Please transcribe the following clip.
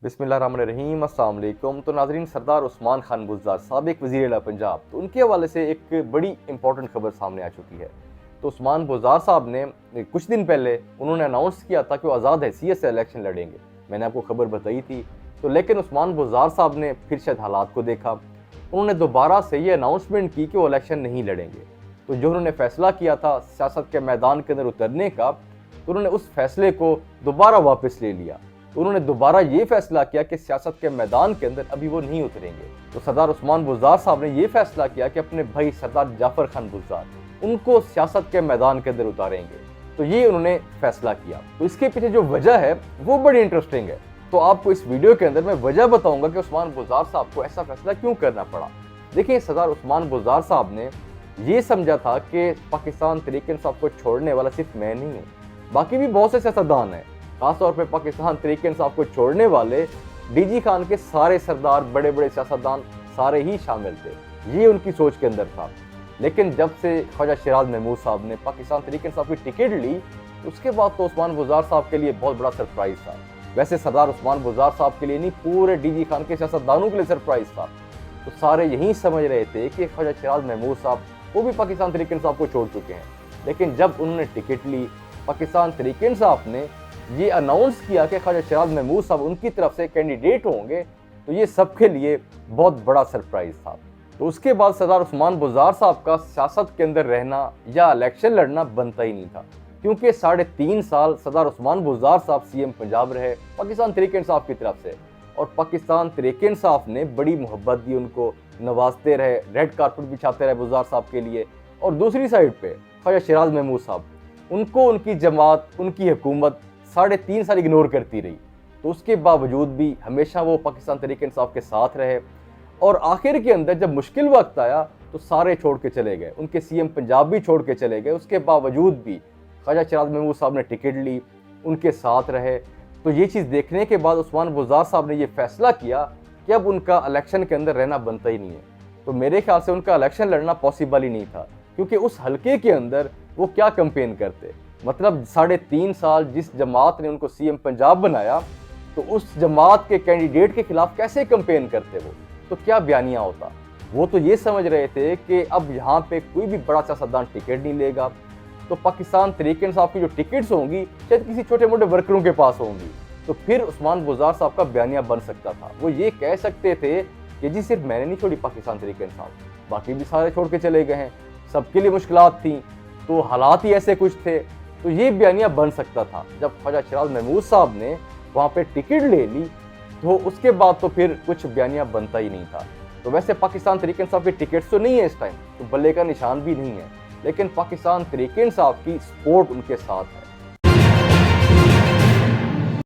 बिस्मिल्लाहिर्रहमानिर्रहीम, अस्सलाम वालेकुम। तो नाज़रीन, सरदार उस्मान खान बुज़दार साबिक़ वज़ीर आला पंजाब, तो उनके हवाले से एक बड़ी इंपॉर्टेंट खबर सामने आ चुकी है। तो उस्मान बुज़दार साहब ने कुछ दिन पहले उन्होंने अनाउंस किया था कि वो आज़ाद हैसियत से इलेक्शन लड़ेंगे। मैंने आपको खबर बताई थी। तो लेकिन उस्मान बुज़दार साहब ने फिर शायद हालात को देखा, उन्होंने दोबारा से ये अनाउंसमेंट की कि वो इलेक्शन नहीं लड़ेंगे। तो जो उन्होंने फ़ैसला किया था सियासत के मैदान के अंदर उतरने का, तो उन्होंने उस फैसले को दोबारा वापस ले लिया। तो उन्होंने दोबारा ये फैसला किया कि सियासत के मैदान के अंदर अभी वो नहीं उतरेंगे। तो सरदार उस्मान बुज़दार साहब ने ये फैसला किया कि अपने भाई सरदार जाफ़र खान बुज़दार उनको सियासत के मैदान के अंदर उतारेंगे। तो ये उन्होंने फैसला किया। तो इसके पीछे जो वजह है वो बड़ी इंटरेस्टिंग है। तो आपको इस वीडियो के अंदर मैं वजह बताऊंगा कि उस्मान बुज़दार साहब को ऐसा फैसला क्यों करना पड़ा। देखिए, सरदार उस्मान बुज़दार साहब ने ये समझा था कि पाकिस्तान तहरीक-ए-इंसाफ को छोड़ने वाला सिर्फ मैं नहीं हूँ, बाकी भी बहुत से सियासतदान हैं। खासतौर पे पाकिस्तान तहरीक-ए-इंसाफ को छोड़ने वाले डीजी खान के सारे सरदार, बड़े बड़े सियासतदान सारे ही शामिल थे। ये उनकी सोच के अंदर था। लेकिन जब से ख्वाजा शराज महमूद साहब ने पाकिस्तान तहरीक-ए-इंसाफ की टिकट ली, उसके बाद तो उस्मान बुज़दार साहब के लिए बहुत बड़ा सरप्राइज़ था। वैसे सरदार उस्मान बुज़दार साहब के लिए नहीं, पूरे डीजी खान के सियासतदानों के लिए सरप्राइज़ था। तो सारे यही समझ रहे थे कि ख्वाजा शराज महमूद साहब वो भी पाकिस्तान तहरीक-ए-इंसाफ को छोड़ चुके हैं। लेकिन जब उन्होंने टिकट ली, पाकिस्तान तहरीक-ए-इंसाफ ने ये अनाउंस किया कि ख्वाजा शराज महमूद साहब उनकी तरफ से कैंडिडेट होंगे, तो ये सबके लिए बहुत बड़ा सरप्राइज़ था। तो उसके बाद सरदार उस्मान बुज़दार साहब का सियासत के अंदर रहना या इलेक्शन लड़ना बनता ही नहीं था, क्योंकि 3.5 साल सरदार उस्मान बुज़दार साहब सीएम पंजाब रहे पाकिस्तान तहरीक-ए-इंसाफ की तरफ से, और पाकिस्तान तहरीक-ए-इंसाफ ने बड़ी मोहब्बत दी उनको, नवाजते रहे, रेड कारपेट बिछाते रहे बुज़दार साहब के लिए। और दूसरी साइड पे ख्वाजा शराज महमूद साहब, उनको उनकी जमात, उनकी हुकूमत 3.5 साल इग्नोर करती रही। तो उसके बावजूद भी हमेशा वो पाकिस्तान तहरीक-ए-इंसाफ के साथ रहे, और आखिर के अंदर जब मुश्किल वक्त आया तो सारे छोड़ के चले गए। उनके सीएम पंजाब भी छोड़ के चले गए। उसके बावजूद भी ख्वाजा शराज महमूद साहब ने टिकट ली, उनके साथ रहे। तो ये चीज़ देखने के बाद उस्मान बुज़दार साहब ने ये फैसला किया कि अब उनका इलेक्शन के अंदर रहना बनता ही नहीं है। तो मेरे ख्याल से उनका इलेक्शन लड़ना पॉसिबल ही नहीं था, क्योंकि उस हल्के के अंदर वो क्या कैंपेन करते। मतलब 3.5 साल जिस जमात ने उनको सीएम पंजाब बनाया, तो उस जमात के कैंडिडेट के खिलाफ कैसे कैंपेन करते वो, तो क्या बयानिया होता। वो तो ये समझ रहे थे कि अब यहाँ पे कोई भी बड़ा सियासतदान टिकट नहीं लेगा, तो पाकिस्तान तहरीक-ए-इंसाफ की जो टिकट्स होंगी शायद किसी छोटे मोटे वर्करों के पास होंगी। तो फिर उस्मान बुज़दार साहब का बयानिया बन सकता था। वो ये कह सकते थे कि जी सिर्फ मैंने नहीं छोड़ी पाकिस्तान तहरीक-ए-इंसाफ, बाकी भी सारे छोड़ के चले गए हैं, सबके लिए मुश्किलात थी, तो हालात ही ऐसे कुछ थे। तो ये बयानिया बन सकता था। जब ख्वाजा शराज महमूद साहब ने वहाँ पे टिकट ले ली, तो उसके बाद तो फिर कुछ बयानिया बनता ही नहीं था। तो वैसे पाकिस्तान तहरीक-ए-इंसाफ की टिकट्स तो नहीं है इस टाइम, तो बल्ले का निशान भी नहीं है, लेकिन पाकिस्तान तहरीक-ए-इंसाफ की सपोर्ट उनके साथ है।